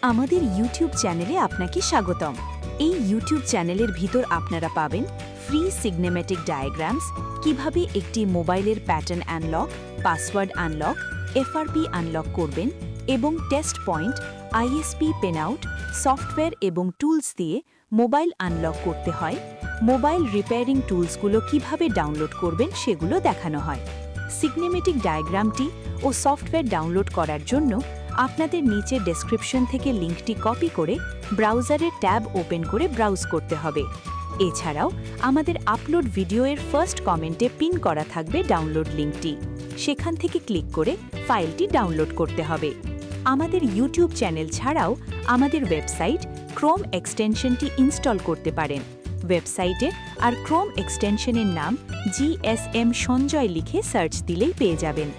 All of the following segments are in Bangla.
আমাদের ইউটিউব চ্যানেলে আপনাকে স্বাগতম। এই ইউটিউব চ্যানেলের ভিতর আপনারা পাবেন ফ্রি সিগনেমেটিক ডায়াগ্রামস, কিভাবে একটি মোবাইলের pattern unlock, password unlock, FRP unlock করবেন এবং টেস্ট পয়েন্ট, আইএসপি পেনআউট, সফটওয়্যার এবং টুলস দিয়ে মোবাইল আনলক করতে হয়, মোবাইল রিপেয়ারিং টুলসগুলো কিভাবে ডাউনলোড করবেন সেগুলো দেখানো হয়। সিগনেমেটিক ডায়াগ্রামটি ও সফটওয়্যার ডাউনলোড করার জন্য আপনাদের নিচে ডেসক্রিপশন থেকে লিঙ্কটি কপি করে ব্রাউজারের ট্যাব ওপেন করে ব্রাউজ করতে হবে। এছাড়াও আমাদের আপলোড ভিডিওর ফার্স্ট কমেন্টে পিন করা থাকবে ডাউনলোড লিঙ্কটি, সেখান থেকে ক্লিক করে ফাইলটি ডাউনলোড করতে হবে। আমাদের ইউটিউব চ্যানেল ছাড়াও আমাদের ওয়েবসাইট ক্রোম এক্সটেনশনটি ইনস্টল করতে পারেন। ওয়েবসাইটে আর ক্রোম এক্সটেনশনের নাম GSM সঞ্জয় লিখে সার্চ দিলেই পেয়ে যাবেন।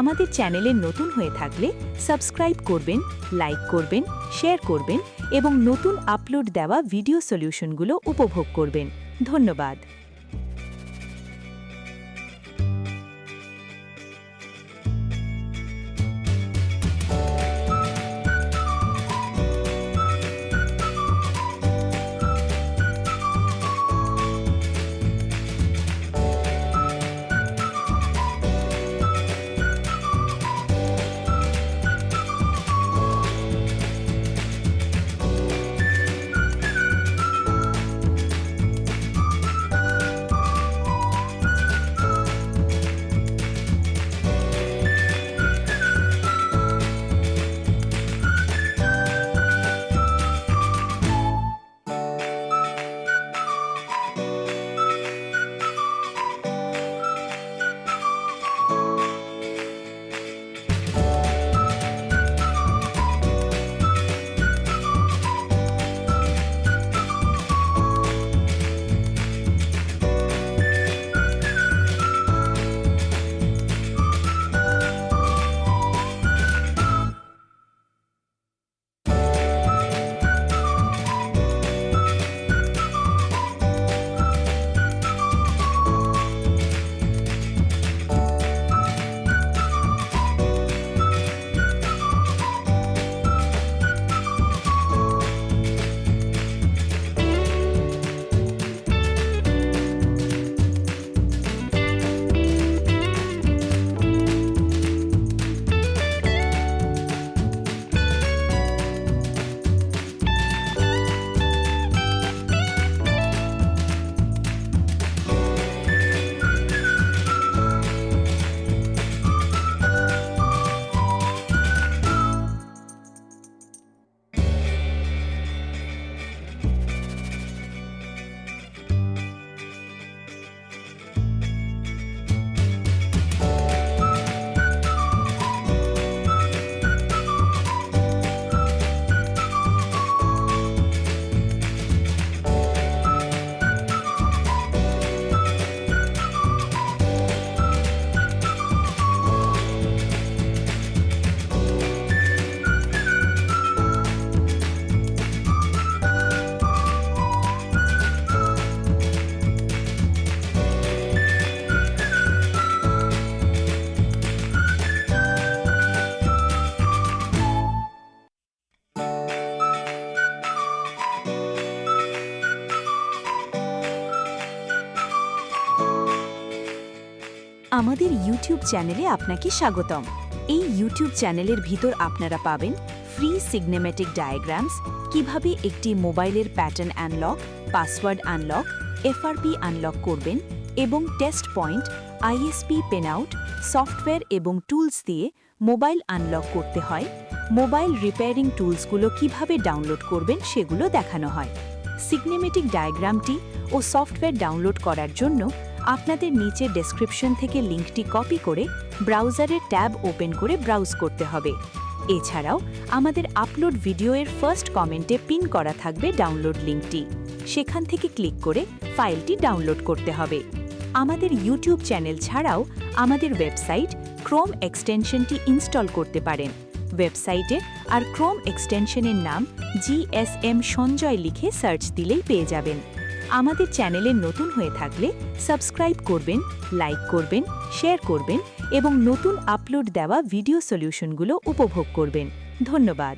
আমাদের চ্যানেলে নতুন হয়ে থাকলে সাবস্ক্রাইব করবেন, লাইক করবেন, শেয়ার করবেন এবং নতুন আপলোড দেওয়া ভিডিও সলিউশনগুলো উপভোগ করবেন। ধন্যবাদ। আমাদের ইউটিউব চ্যানেলে আপনাকে স্বাগতম। এই ইউটিউব চ্যানেলের ভিতর আপনারা পাবেন ফ্রি সিগনেমেটিক ডায়াগ্রামস, কিভাবে একটি মোবাইলের pattern unlock, password unlock, FRP unlock করবেন এবং টেস্ট পয়েন্ট, আইএসপি পেনআউট, সফটওয়্যার এবং টুলস দিয়ে মোবাইল আনলক করতে হয়, মোবাইল রিপেয়ারিং টুলসগুলো কিভাবে ডাউনলোড করবেন সেগুলো দেখানো হয়। সিগনেমেটিক ডায়াগ্রামটি ও সফটওয়্যার ডাউনলোড করার জন্য আপনাদের নিচে ডেসক্রিপশন থেকে লিঙ্কটি কপি করে ব্রাউজারের ট্যাব ওপেন করে ব্রাউজ করতে হবে। এছাড়াও আমাদের আপলোড ভিডিওর ফার্স্ট কমেন্টে পিন করা থাকবে ডাউনলোড লিঙ্কটি, সেখান থেকে ক্লিক করে ফাইলটি ডাউনলোড করতে হবে। আমাদের ইউটিউব চ্যানেল ছাড়াও আমাদের ওয়েবসাইট ক্রোম এক্সটেনশনটি ইনস্টল করতে পারেন। ওয়েবসাইটে আর ক্রোম এক্সটেনশনের নাম GSM সঞ্জয় লিখে সার্চ দিলেই পেয়ে যাবেন। আমাদের চ্যানেলে নতুন হয়ে থাকলে সাবস্ক্রাইব করবেন, লাইক করবেন, শেয়ার করবেন এবং নতুন আপলোড দেওয়া ভিডিও সলিউশনগুলো উপভোগ করবেন। ধন্যবাদ।